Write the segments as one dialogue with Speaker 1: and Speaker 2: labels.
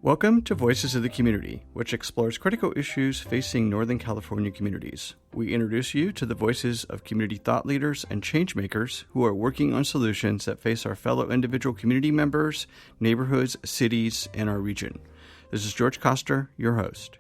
Speaker 1: Welcome to Voices of the Community, which explores critical issues facing Northern California communities. We introduce you to the voices of community thought leaders and change makers who are working on solutions that face our fellow individual community members, neighborhoods, cities, and our region. This is George Koster, your host.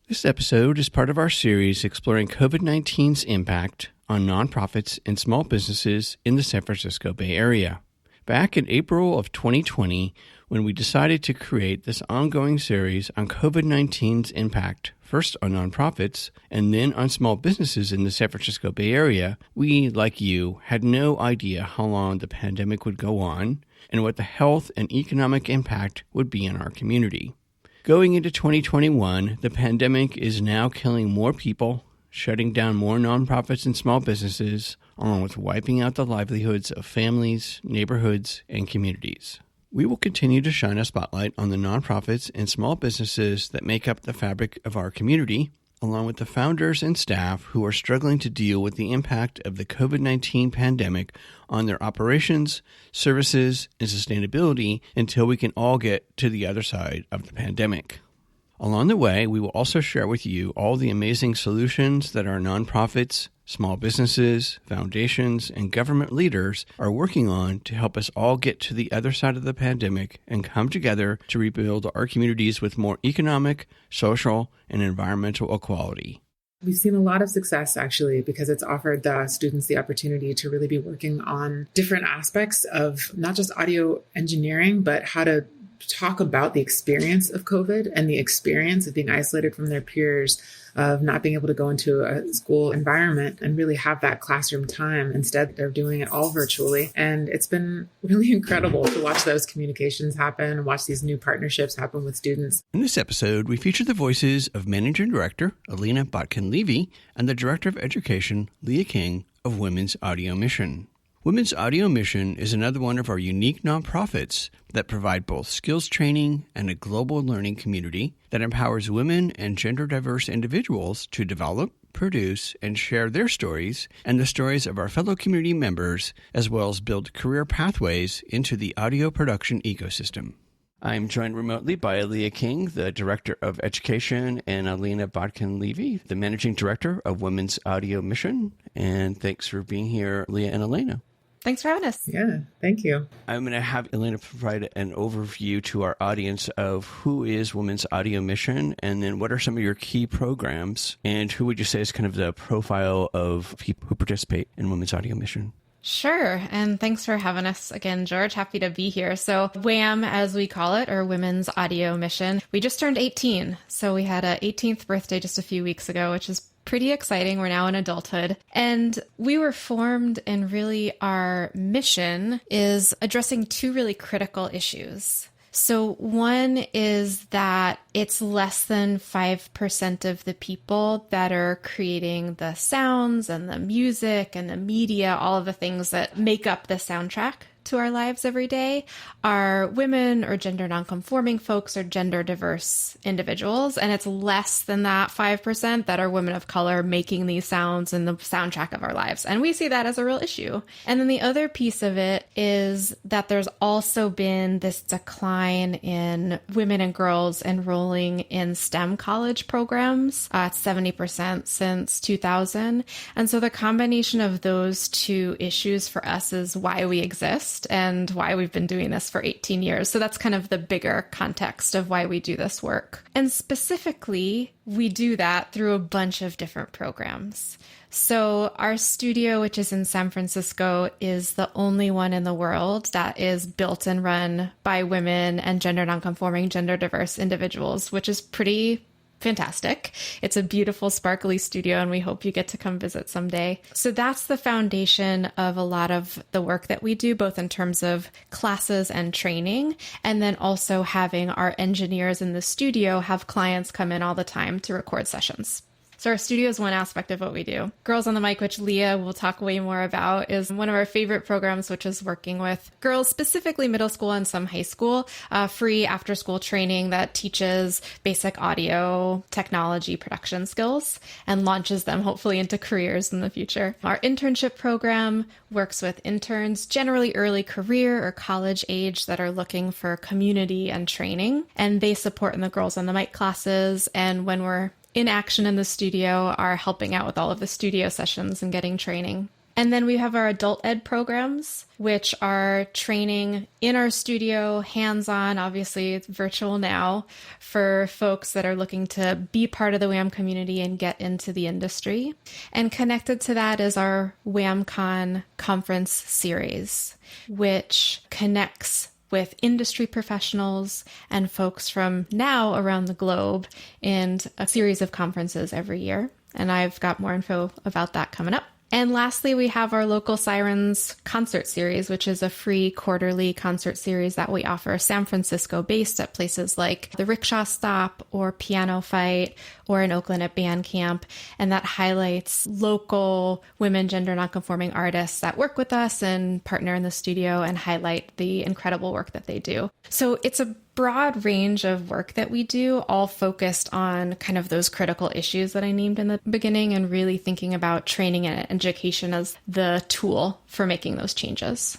Speaker 1: This episode is part of our series exploring COVID-19's impact on nonprofits and small businesses in the San Francisco Bay Area. Back in April of 2020, when we decided to create this ongoing series on COVID-19's impact, first on nonprofits and then on small businesses in the San Francisco Bay Area, we, like you, had no idea how long the pandemic would go on and what the health and economic impact would be in our community. Going into 2021, the pandemic is now killing more people, shutting down more nonprofits and small businesses, along with wiping out the livelihoods of families, neighborhoods, and communities. We will continue to shine a spotlight on the nonprofits and small businesses that make up the fabric of our community, along with the founders and staff who are struggling to deal with the impact of the COVID-19 pandemic on their operations, services, and sustainability until we can all get to the other side of the pandemic. Along the way, we will also share with you all the amazing solutions that our nonprofits, small businesses, foundations, and government leaders are working on to help us all get to the other side of the pandemic and come together to rebuild our communities with more economic, social, and environmental equality.
Speaker 2: We've seen a lot of success, actually, because it's offered the students the opportunity to really be working on different aspects of not just audio engineering, but how to talk about the experience of COVID and the experience of being isolated from their peers, of not being able to go into a school environment and really have that classroom time. Instead, they're doing it all virtually. And it's been really incredible to watch those communications happen and watch these new partnerships happen with students.
Speaker 1: In this episode, we feature the voices of Managing Director Elena Botkin-Levy and the Director of Education, Leah King, of Women's Audio Mission. Women's Audio Mission is another one of our unique nonprofits that provide both skills training and a global learning community that empowers women and gender diverse individuals to develop, produce, and share their stories and the stories of our fellow community members, as well as build career pathways into the audio production ecosystem. I'm joined remotely by Leah King, the Director of Education, and Elena Botkin-Levy, the Managing Director of Women's Audio Mission. And thanks for being here, Leah and Elena.
Speaker 3: Thanks for having us.
Speaker 2: Yeah, thank you.
Speaker 1: I'm going to have Elena provide an overview to our audience of who is Women's Audio Mission, and then what are some of your key programs, and who would you say is kind of the profile of people who participate in Women's Audio Mission?
Speaker 3: Sure. And thanks for having us again, George. Happy to be here. So WAM, as we call it, or Women's Audio Mission, we just turned 18. So we had an 18th birthday just a few weeks ago, which is pretty exciting. We're now in adulthood. And we were formed, and really our mission is addressing two really critical issues. So one is that it's less than 5% of the people that are creating the sounds and the music and the media, all of the things that make up the soundtrack to our lives every day, are women or gender nonconforming folks or gender diverse individuals. And it's less than that 5% that are women of color making these sounds in the soundtrack of our lives. And we see that as a real issue. And then the other piece of it is that there's also been this decline in women and girls enrolling in STEM college programs. It's 70% since 2000. And so the combination of those two issues for us is why we exist and why we've been doing this for 18 years. So that's kind of the bigger context of why we do this work. And specifically, we do that through a bunch of different programs. So our studio, which is in San Francisco, is the only one in the world that is built and run by women and gender nonconforming, gender diverse individuals, which is pretty fantastic. It's a beautiful, sparkly studio, and we hope you get to come visit someday. So that's the foundation of a lot of the work that we do, both in terms of classes and training, and then also having our engineers in the studio have clients come in all the time to record sessions. So our studio is one aspect of what we do. Girls on the Mic, which Leah will talk way more about, is one of our favorite programs, which is working with girls, specifically middle school and some high school, free after-school training that teaches basic audio technology production skills and launches them hopefully into careers in the future. Our internship program works with interns, generally early career or college age, that are looking for community and training, and they support in the Girls on the Mic classes, and when we're in action in the studio, are helping out with all of the studio sessions and getting training. And then we have our adult ed programs, which are training in our studio, hands-on, obviously it's virtual now, for folks that are looking to be part of the WAM community and get into the industry. And connected to that is our WAMCon conference series, which connects with industry professionals and folks from now around the globe in a series of conferences every year. And I've got more info about that coming up. And lastly, we have our Local Sirens concert series, which is a free quarterly concert series that we offer San Francisco based at places like the Rickshaw Stop or Piano Fight or in Oakland at Band Camp. And that highlights local women, gender nonconforming artists that work with us and partner in the studio and highlight the incredible work that they do. So it's a broad range of work that we do, all focused on kind of those critical issues that I named in the beginning and really thinking about training and education as the tool for making those changes.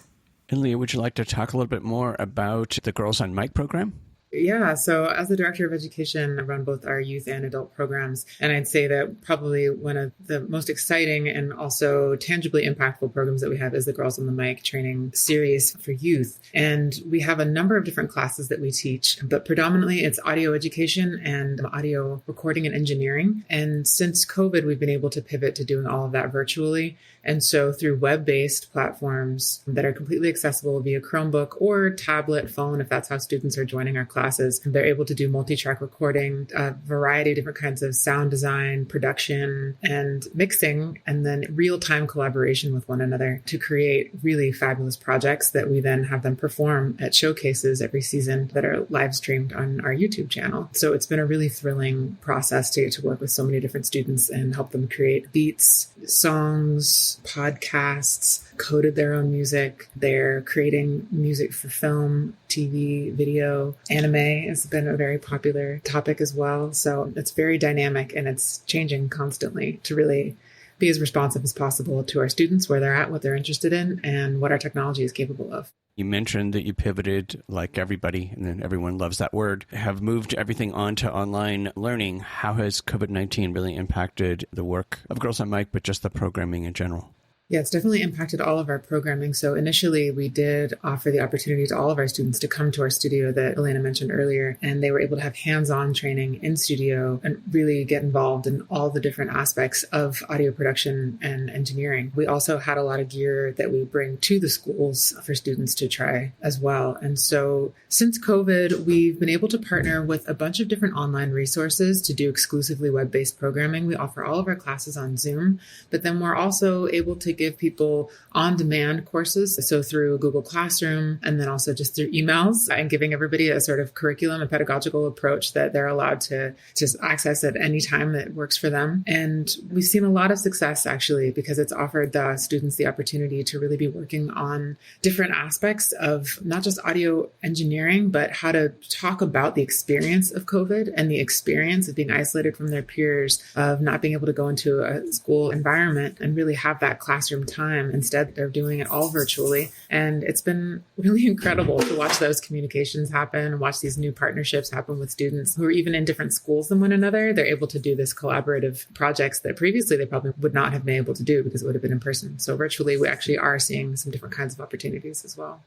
Speaker 1: And Leah, would you like to talk a little bit more about the Girls on Mic program?
Speaker 2: Yeah, so as the Director of Education, I run both our youth and adult programs. And I'd say that probably one of the most exciting and also tangibly impactful programs that we have is the Girls on the Mic training series for youth. And we have a number of different classes that we teach, but predominantly it's audio education and audio recording and engineering. And since COVID, we've been able to pivot to doing all of that virtually. And so through web-based platforms that are completely accessible via Chromebook or tablet, phone, if that's how students are joining our classes, they're able to do multi-track recording, a variety of different kinds of sound design, production, and mixing, and then real-time collaboration with one another to create really fabulous projects that we then have them perform at showcases every season that are live streamed on our YouTube channel. So it's been a really thrilling process to get to work with so many different students and help them create beats, songs, podcasts, coded their own music. They're creating music for film, TV, video. Anime has been a very popular topic as well. So it's very dynamic and it's changing constantly to really be as responsive as possible to our students, where they're at, what they're interested in, and what our technology is capable of.
Speaker 1: You mentioned that you pivoted, like everybody, and then everyone loves that word, have moved everything onto online learning. How has COVID-19 really impacted the work of Girls on Mic, but just the programming in general?
Speaker 2: Yeah, it's definitely impacted all of our programming. So initially, we did offer the opportunity to all of our students to come to our studio that Elena mentioned earlier, and they were able to have hands-on training in studio and really get involved in all the different aspects of audio production and engineering. We also had a lot of gear that we bring to the schools for students to try as well. And so since COVID, we've been able to partner with a bunch of different online resources to do exclusively web-based programming. We offer all of our classes on Zoom, but then we're also able to give people on-demand courses. So through Google Classroom, and then also just through emails, and giving everybody a sort of curriculum, a pedagogical approach that they're allowed to just access at any time that works for them. And we've seen a lot of success actually, because it's offered the students the opportunity to really be working on different aspects of not just audio engineering, but how to talk about the experience of COVID and the experience of being isolated from their peers, of not being able to go into a school environment and really have that classroom time. Instead, they're doing it all virtually. And it's been really incredible to watch those communications happen, watch these new partnerships happen with students who are even in different schools than one another. They're able to do this collaborative projects that previously they probably would not have been able to do because it would have been in person. So virtually, we actually are seeing some different kinds of opportunities as well.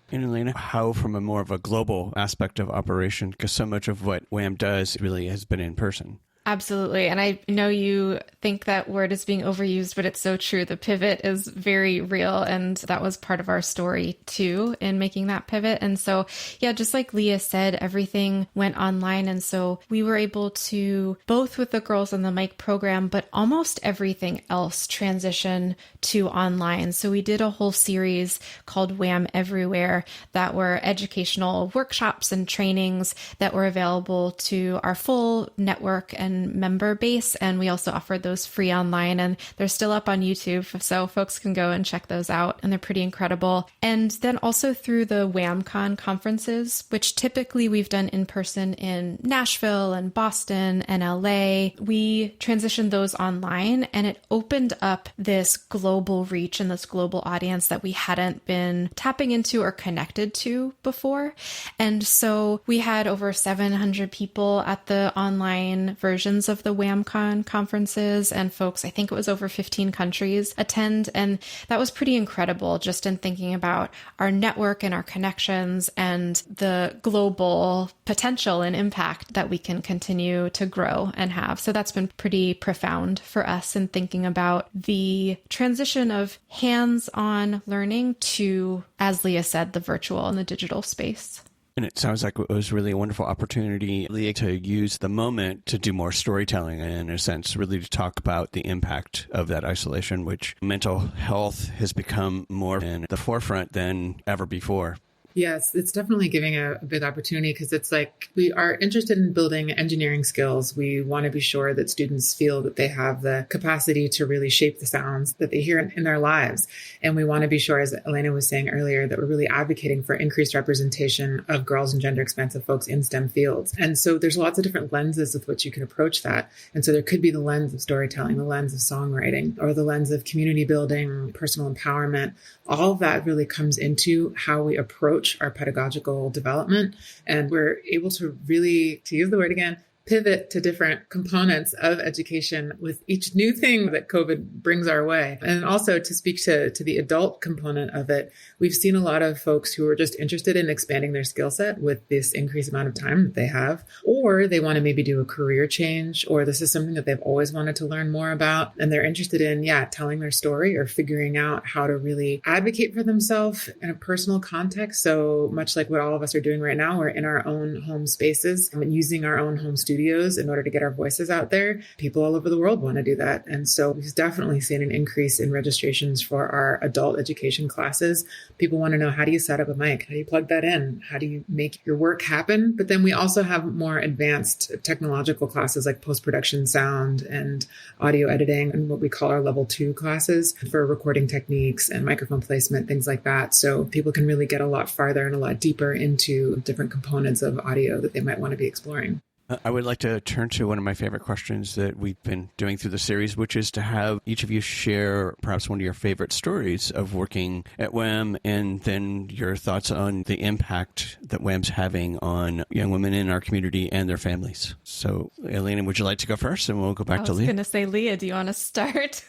Speaker 1: And Elena, how from a more of a global aspect of operation, because so much of what WAM does really has been in person?
Speaker 3: Absolutely. And I know you think that word is being overused, but it's so true. The pivot is very real. And that was part of our story too, in making that pivot. And so, yeah, just like Leah said, everything went online. And so we were able to, both with the Girls on the Mic program, but almost everything else transition to online. So we did a whole series called WAM Everywhere that were educational workshops and trainings that were available to our full network and certain member base. And we also offered those free online, and they're still up on YouTube. So folks can go and check those out, and they're pretty incredible. And then also through the WAMCon conferences, which typically we've done in person in Nashville and Boston and LA, we transitioned those online, and it opened up this global reach and this global audience that we hadn't been tapping into or connected to before. And so we had over 700 people at the online versions of the WAMCon conferences, and folks, I think it was over 15 countries attend. And that was pretty incredible, just in thinking about our network and our connections and the global potential and impact that we can continue to grow and have. So that's been pretty profound for us in thinking about the transition of hands-on learning to, as Leah said, the virtual and the digital space.
Speaker 1: And it sounds like it was really a wonderful opportunity, Leah, to use the moment to do more storytelling, and in a sense, really to talk about the impact of that isolation, which mental health has become more in the forefront than ever before.
Speaker 2: Yes, it's definitely giving a big opportunity, because it's like we are interested in building engineering skills. We want to be sure that students feel that they have the capacity to really shape the sounds that they hear in their lives. And we want to be sure, as Elena was saying earlier, that we're really advocating for increased representation of girls and gender expansive folks in STEM fields. And so there's lots of different lenses with which you can approach that. And so there could be the lens of storytelling, the lens of songwriting, or the lens of community building, personal empowerment. All of that really comes into how we approach our pedagogical development. And we're able to really, to use the word again, pivot to different components of education with each new thing that COVID brings our way. And also to speak to the adult component of it, we've seen a lot of folks who are just interested in expanding their skill set with this increased amount of time that they have, or they want to maybe do a career change, or this is something that they've always wanted to learn more about. And they're interested in, telling their story or figuring out how to really advocate for themselves in a personal context. So much like what all of us are doing right now, we're in our own home spaces and using our own home studios in order to get our voices out there. People all over the world want to do that. And so we've definitely seen an increase in registrations for our adult education classes. People want to know, how do you set up a mic? How do you plug that in? How do you make your work happen? But then we also have more advanced technological classes like post-production sound and audio editing, and what we call our level 2 classes for recording techniques and microphone placement, things like that. So people can really get a lot farther and a lot deeper into different components of audio that they might want to be exploring.
Speaker 1: I would like to turn to one of my favorite questions that we've been doing through the series, which is to have each of you share perhaps one of your favorite stories of working at WAM, and then your thoughts on the impact that WAM's having on young women in our community and their families. So, Elena, would you like to go first? And we'll go back to Leah.
Speaker 3: I was going to say, Leah, do you want to start?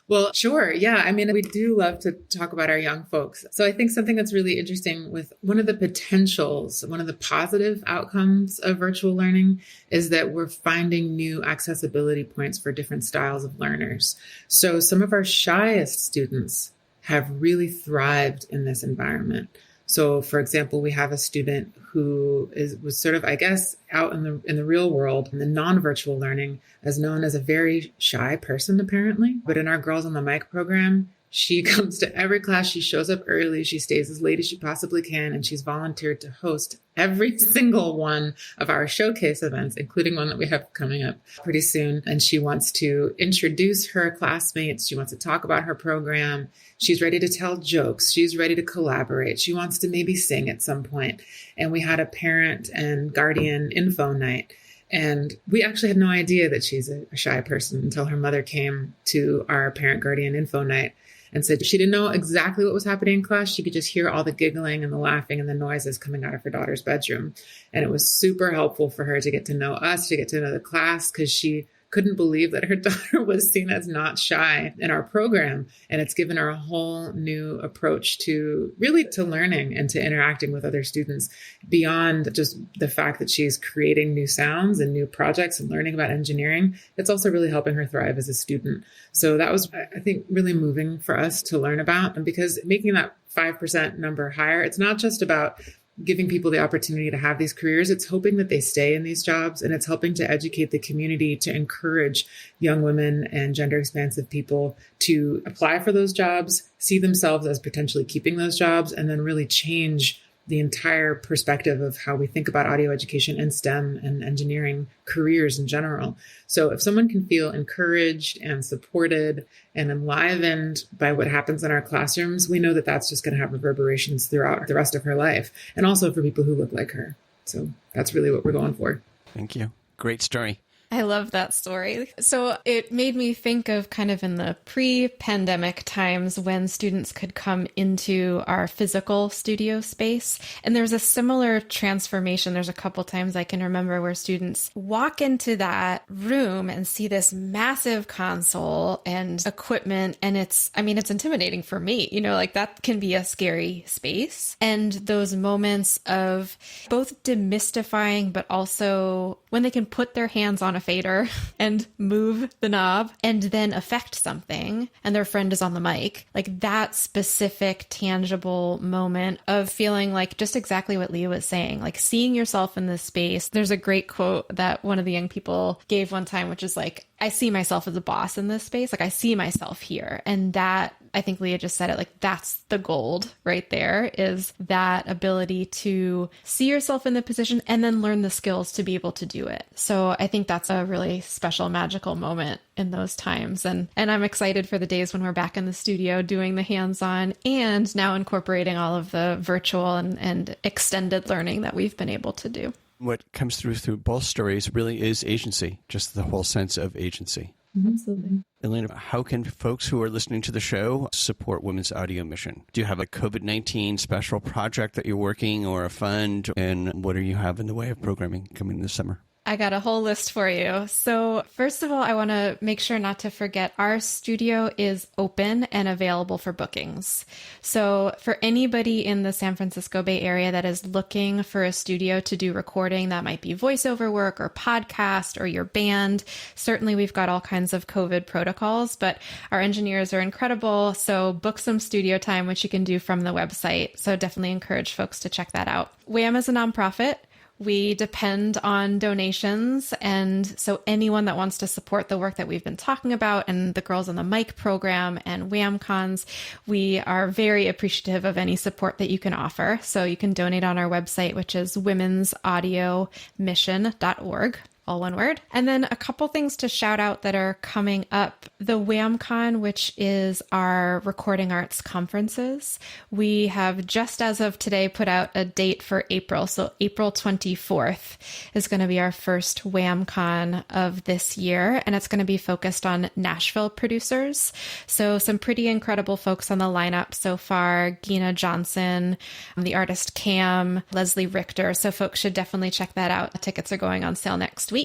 Speaker 2: Well, sure. Yeah. I mean, we do love to talk about our young folks. So I think something that's really interesting with one of the potentials, one of the positive outcomes of virtual learning is that we're finding new accessibility points for different styles of learners. So some of our shyest students have really thrived in this environment. So, for example, we have a student who was sort of, I guess, out in the real world, in the non-virtual learning, as known as a very shy person, apparently. But in our Girls on the Mic program, she comes to every class. She shows up early. She stays as late as she possibly can. And she's volunteered to host every single one of our showcase events, including one that we have coming up pretty soon. And she wants to introduce her classmates. She wants to talk about her program. She's ready to tell jokes. She's ready to collaborate. She wants to maybe sing at some point. And we had a parent and guardian info night. And we actually had no idea that she's a shy person until her mother came to our parent guardian info night and said she didn't know exactly what was happening in class. She could just hear all the giggling and the laughing and the noises coming out of her daughter's bedroom. And it was super helpful for her to get to know us, to get to know the class, because she couldn't believe that her daughter was seen as not shy in our program. And it's given her a whole new approach to learning and to interacting with other students beyond just the fact that she's creating new sounds and new projects and learning about engineering. It's also really helping her thrive as a student. So that was, I think, really moving for us to learn about. And because making that 5% number higher, it's not just about giving people the opportunity to have these careers. It's hoping that they stay in these jobs, and it's helping to educate the community to encourage young women and gender expansive people to apply for those jobs, see themselves as potentially keeping those jobs, and then really change the entire perspective of how we think about audio education and STEM and engineering careers in general. So if someone can feel encouraged and supported and enlivened by what happens in our classrooms, we know that that's just going to have reverberations throughout the rest of her life, and also for people who look like her. So that's really what we're going for.
Speaker 1: Thank you. Great story.
Speaker 3: I love that story. So it made me think of kind of in the pre-pandemic times when students could come into our physical studio space. And there's a similar transformation. There's a couple times I can remember where students walk into that room and see this massive console and equipment. And it's intimidating for me, like that can be a scary space. And those moments of both demystifying, but also when they can put their hands on a fader and move the knob and then affect something and their friend is on the mic, like that specific tangible moment of feeling like just exactly what Leah was saying, like seeing yourself in this space. There's a great quote that one of the young people gave one time, which is like, I see myself as a boss in this space. Like I see myself here. And that, I think Leah just said it, like that's the gold right there, is that ability to see yourself in the position and then learn the skills to be able to do it. So I think that's a really special, magical moment in those times. And I'm excited for the days when we're back in the studio doing the hands-on and now incorporating all of the virtual and extended learning that we've been able to do.
Speaker 1: What comes through both stories really is agency, just the whole sense of agency.
Speaker 2: Absolutely.
Speaker 1: Elena, how can folks who are listening to the show support Women's Audio Mission? Do you have a COVID-19 special project that you're working or a fund? And what do you have in the way of programming coming this summer?
Speaker 3: I got a whole list for you. So first of all, I want to make sure not to forget our studio is open and available for bookings. So for anybody in the San Francisco Bay Area that is looking for a studio to do recording, that might be voiceover work or podcast or your band. Certainly we've got all kinds of COVID protocols, but our engineers are incredible. So book some studio time, which you can do from the website. So definitely encourage folks to check that out. WHAM is a nonprofit. We depend on donations. And so anyone that wants to support the work that we've been talking about and the Girls on the Mic program and WHAMcons, we are very appreciative of any support that you can offer. So you can donate on our website, which is womensaudiomission.org. All one word. And then a couple things to shout out that are coming up. The WHAMcon, which is our recording arts conferences. We have just as of today put out a date for April. So April 24th is going to be our first WHAMcon of this year. And it's going to be focused on Nashville producers. So some pretty incredible folks on the lineup so far. Gina Johnson, the artist Cam, Leslie Richter. So folks should definitely check that out. The tickets are going on sale next week.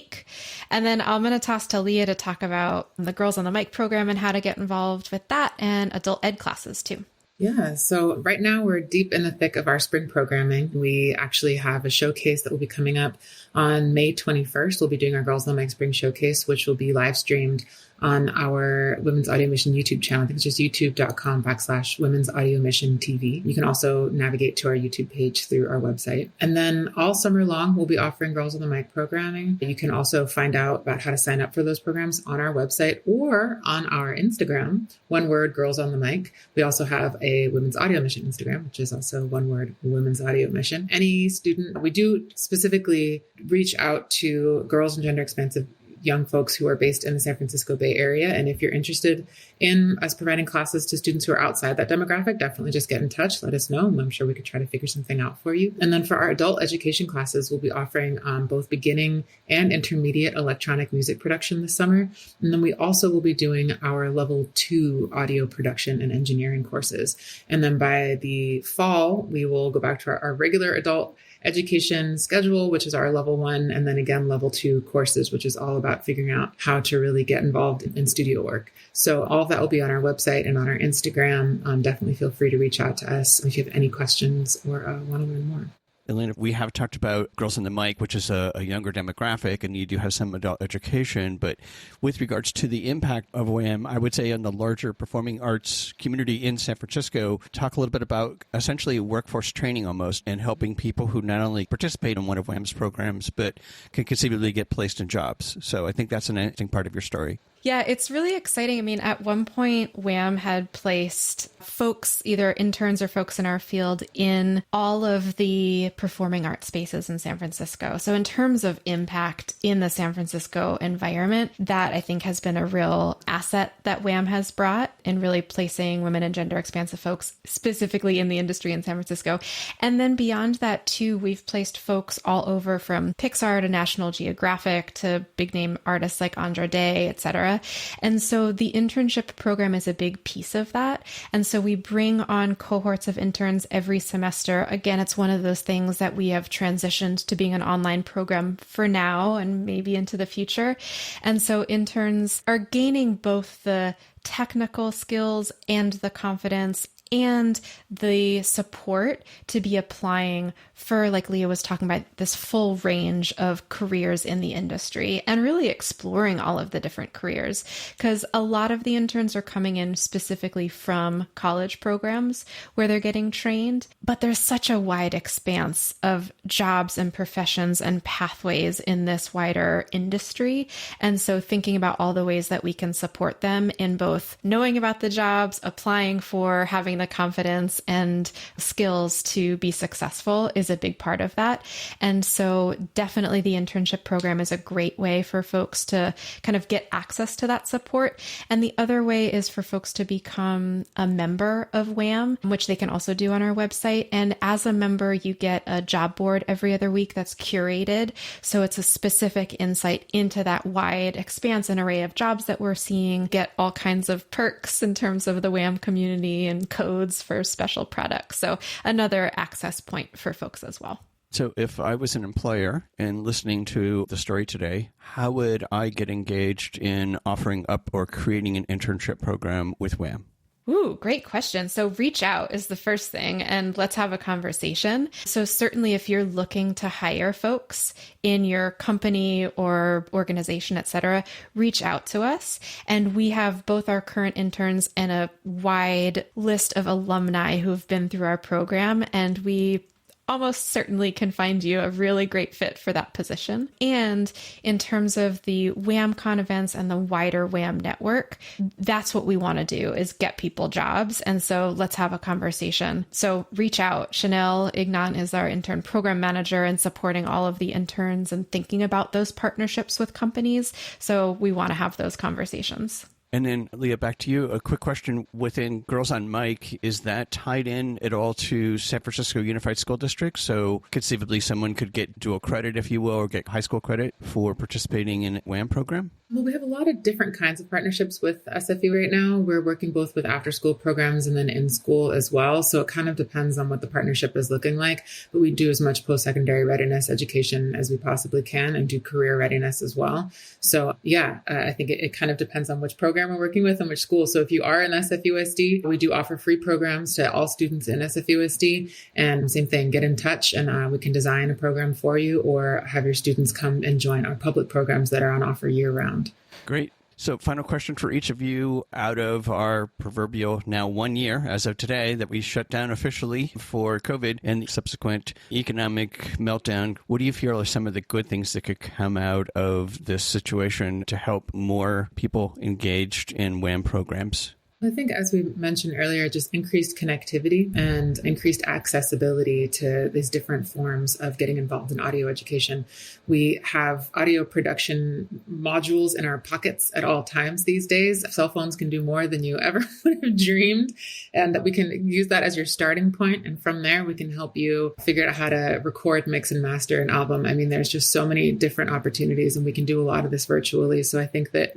Speaker 3: And then I'm going to toss to Leah to talk about the Girls on the Mic program and how to get involved with that and adult ed classes too.
Speaker 2: Yeah, so right now we're deep in the thick of our spring programming. We actually have a showcase that will be coming up on May 21st. We'll be doing our Girls on the Mic Spring Showcase, which will be live streamed on our Women's Audio Mission YouTube channel. I think it's just youtube.com/Women's Audio Mission TV. You can also navigate to our YouTube page through our website. And then all summer long, we'll be offering Girls on the Mic programming. You can also find out about how to sign up for those programs on our website or on our Instagram, one word, Girls on the Mic. We also have a Women's Audio Mission Instagram, which is also one word, Women's Audio Mission. Any student, we do specifically reach out to girls and gender expansive young folks who are based in the San Francisco Bay Area. And if you're interested in us providing classes to students who are outside that demographic, definitely just get in touch. Let us know. I'm sure we could try to figure something out for you. And then for our adult education classes, we'll be offering both beginning and intermediate electronic music production this summer. And then we also will be doing our level 2 audio production and engineering courses. And then by the fall, we will go back to our regular adult education schedule, which is our level 1, and then again, level 2 courses, which is all about figuring out how to really get involved in studio work. So all of that will be on our website and on our Instagram. Definitely feel free to reach out to us if you have any questions or want to learn more.
Speaker 1: Elena, we have talked about Girls on the Mic, which is a younger demographic, and you do have some adult education. But with regards to the impact of WHAM, I would say on the larger performing arts community in San Francisco, talk a little bit about essentially workforce training almost and helping people who not only participate in one of WHAM's programs, but can conceivably get placed in jobs. So I think that's an interesting part of your story.
Speaker 3: Yeah, it's really exciting. I mean, at one point, WHAM had placed folks, either interns or folks in our field, in all of the performing arts spaces in San Francisco. So in terms of impact in the San Francisco environment, that I think has been a real asset that WHAM has brought in really placing women and gender expansive folks specifically in the industry in San Francisco. And then beyond that too, we've placed folks all over from Pixar to National Geographic to big name artists like Andra Day, et cetera. And so the internship program is a big piece of that. And so we bring on cohorts of interns every semester. Again, it's one of those things that we have transitioned to being an online program for now and maybe into the future. And so interns are gaining both the technical skills and the confidence and the support to be applying for, like Leah was talking about, this full range of careers in the industry and really exploring all of the different careers. Because a lot of the interns are coming in specifically from college programs where they're getting trained, but there's such a wide expanse of jobs and professions and pathways in this wider industry. And so thinking about all the ways that we can support them in both knowing about the jobs, applying for, having the confidence and skills to be successful is a big part of that. And so definitely the internship program is a great way for folks to kind of get access to that support. And the other way is for folks to become a member of WHAM, which they can also do on our website. And as a member, you get a job board every other week that's curated. So it's a specific insight into that wide expanse and array of jobs that we're seeing, get all kinds of perks in terms of the WHAM community and codes for special products. So another access point for folks as well.
Speaker 1: So if I was an employer and listening to the story today, how would I get engaged in offering up or creating an internship program with WHAM?
Speaker 3: Ooh, great question. So reach out is the first thing, and let's have a conversation. So certainly if you're looking to hire folks in your company or organization, et cetera, reach out to us. And we have both our current interns and a wide list of alumni who've been through our program. And we almost certainly can find you a really great fit for that position. And in terms of the WHAMCon events and the wider WHAM network, that's what we want to do, is get people jobs. And so let's have a conversation. So reach out. Chanel Ignan is our intern program manager and supporting all of the interns and thinking about those partnerships with companies. So we want to have those conversations.
Speaker 1: And then, Leah, back to you. A quick question within Girls on Mic, is that tied in at all to San Francisco Unified School District? So conceivably someone could get dual credit, if you will, or get high school credit for participating in a WHAM program?
Speaker 2: Well, we have a lot of different kinds of partnerships with SFU right now. We're working both with after school programs and then in school as well. So it kind of depends on what the partnership is looking like. But we do as much post-secondary readiness education as we possibly can and do career readiness as well. So yeah, I think it kind of depends on which program we're working with and which school. So if you are in SFUSD, we do offer free programs to all students in SFUSD. And same thing, get in touch and we can design a program for you or have your students come and join our public programs that are on offer year round.
Speaker 1: Great. So final question for each of you. Out of our proverbial now 1 year as of today that we shut down officially for COVID and the subsequent economic meltdown, what do you feel are some of the good things that could come out of this situation to help more people engaged in WHAM programs?
Speaker 2: I think, as we mentioned earlier, just increased connectivity and increased accessibility to these different forms of getting involved in audio education. We have audio production modules in our pockets at all times these days. Cell phones can do more than you ever would have dreamed, and that we can use that as your starting point. And from there, we can help you figure out how to record, mix, and master an album. I mean, there's just so many different opportunities, and we can do a lot of this virtually. So I think that,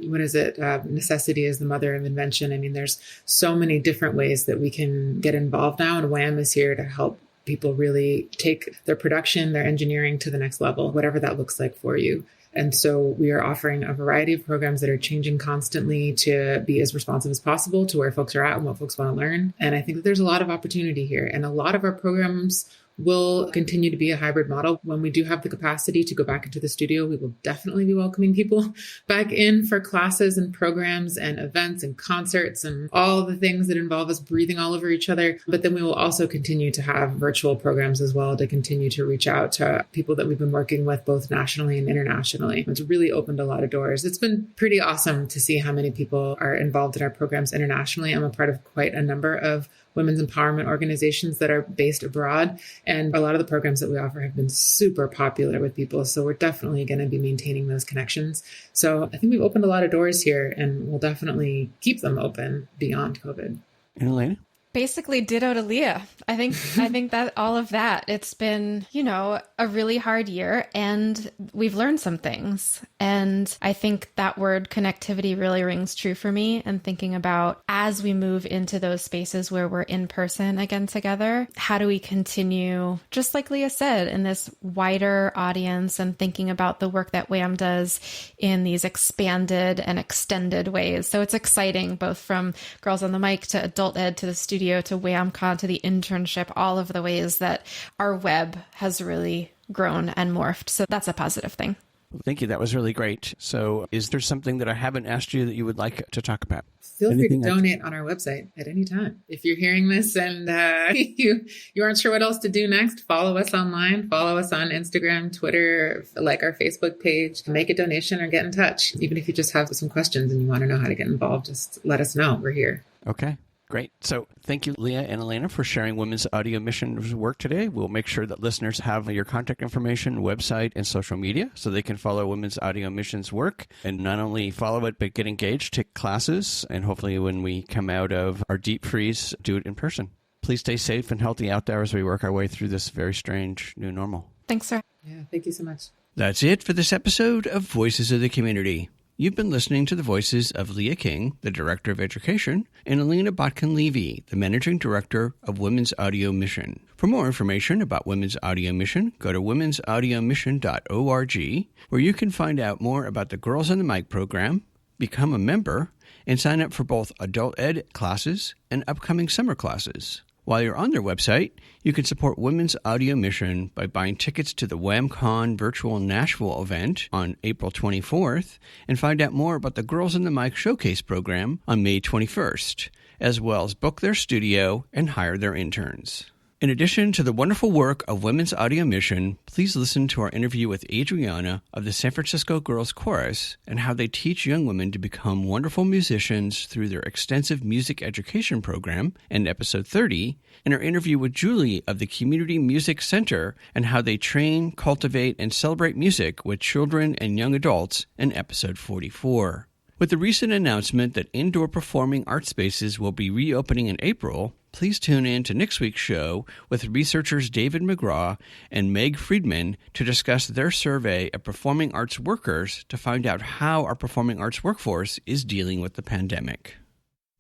Speaker 2: necessity is the mother of invention. I mean, there's so many different ways that we can get involved now, and WHAM is here to help people really take their production, their engineering to the next level, whatever that looks like for you. And so we are offering a variety of programs that are changing constantly to be as responsive as possible to where folks are at and what folks want to learn. And I think that there's a lot of opportunity here. And a lot of our programs will continue to be a hybrid model. When we do have the capacity to go back into the studio, we will definitely be welcoming people back in for classes and programs and events and concerts and all the things that involve us breathing all over each other. But then we will also continue to have virtual programs as well to continue to reach out to people that we've been working with both nationally and internationally. It's really opened a lot of doors. It's been pretty awesome to see how many people are involved in our programs internationally. I'm a part of quite a number of women's empowerment organizations that are based abroad. And a lot of the programs that we offer have been super popular with people. So we're definitely going to be maintaining those connections. So I think we've opened a lot of doors here, and we'll definitely keep them open beyond COVID.
Speaker 1: And Elena?
Speaker 3: Basically ditto to Leah. I think that all of that, it's been, a really hard year, and we've learned some things. And I think that word connectivity really rings true for me, and thinking about as we move into those spaces where we're in person again together, how do we continue, just like Leah said, in this wider audience, and thinking about the work that WHAM does in these expanded and extended ways. So it's exciting, both from Girls on the Mic to Adult Ed to the studio to WHAMCon to the internship, all of the ways that our web has really grown and morphed. So that's a positive thing.
Speaker 1: Thank you. That was really great. So is there something that I haven't asked you that you would like to talk about?
Speaker 2: Feel free to donate on our website at any time. If you're hearing this and you aren't sure what else to do next, follow us online, follow us on Instagram, Twitter, like our Facebook page, make a donation or get in touch. Even if you just have some questions and you want to know how to get involved, just let us know. We're here.
Speaker 1: Okay. Great. So thank you, Leah and Elena, for sharing Women's Audio Mission's work today. We'll make sure that listeners have your contact information, website, and social media so they can follow Women's Audio Mission's work and not only follow it, but get engaged, take classes, and hopefully when we come out of our deep freeze, do it in person. Please stay safe and healthy out there as we work our way through this very strange new normal.
Speaker 3: Thanks, sir.
Speaker 2: Yeah, thank you so much.
Speaker 1: That's it for this episode of Voices of the Community. You've been listening to the voices of Leah King, the Director of Education, and Elena Botkin-Levy, the Managing Director of Women's Audio Mission. For more information about Women's Audio Mission, go to womensaudiomission.org, where you can find out more about the Girls on the Mic program, become a member, and sign up for both adult ed classes and upcoming summer classes. While you're on their website, you can support Women's Audio Mission by buying tickets to the WHAMCon virtual Nashville event on April 24th and find out more about the Girls on the Mic Showcase program on May 21st, as well as book their studio and hire their interns. In addition to the wonderful work of Women's Audio Mission, please listen to our interview with Adriana of the San Francisco Girls Chorus and how they teach young women to become wonderful musicians through their extensive music education program in episode 30, and our interview with Julie of the Community Music Center and how they train, cultivate, and celebrate music with children and young adults in episode 44. With the recent announcement that indoor performing art spaces will be reopening in April, please tune in to next week's show with researchers David McGraw and Meg Friedman to discuss their survey of performing arts workers to find out how our performing arts workforce is dealing with the pandemic.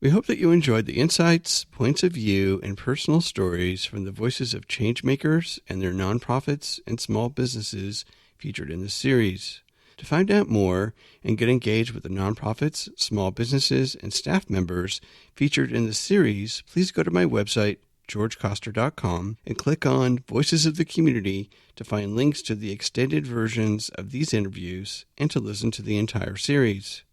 Speaker 1: We hope that you enjoyed the insights, points of view, and personal stories from the voices of changemakers and their nonprofits and small businesses featured in this series. To find out more and get engaged with the nonprofits, small businesses, and staff members featured in the series, please go to my website, georgecoster.com, and click on Voices of the Community to find links to the extended versions of these interviews and to listen to the entire series.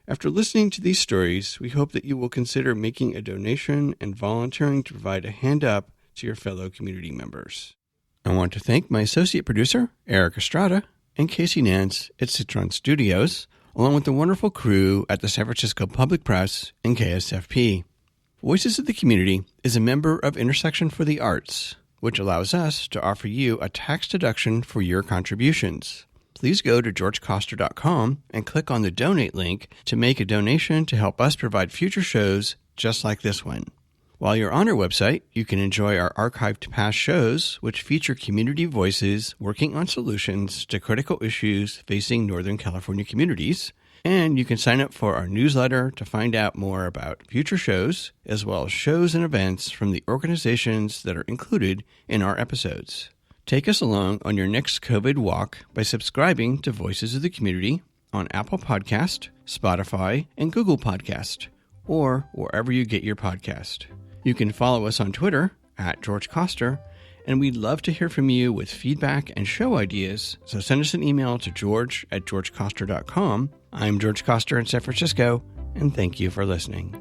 Speaker 1: After listening to these stories, we hope that you will consider making a donation and volunteering to provide a hand up to your fellow community members. I want to thank my associate producer, Eric Estrada, and Casey Nance at Citron Studios, along with the wonderful crew at the San Francisco Public Press and KSFP. Voices of the Community is a member of Intersection for the Arts, which allows us to offer you a tax deduction for your contributions. Please go to georgecoster.com and click on the donate link to make a donation to help us provide future shows just like this one. While you're on our website, you can enjoy our archived past shows, which feature community voices working on solutions to critical issues facing Northern California communities. And you can sign up for our newsletter to find out more about future shows, as well as shows and events from the organizations that are included in our episodes. Take us along on your next COVID walk by subscribing to Voices of the Community on Apple Podcast, Spotify, and Google Podcast, or wherever you get your podcast. You can follow us on Twitter at George Coster And we'd love to hear from you with feedback and show ideas, so send us an email to george@georgecoster.com. I'm George Coster in San Francisco, and thank you for listening.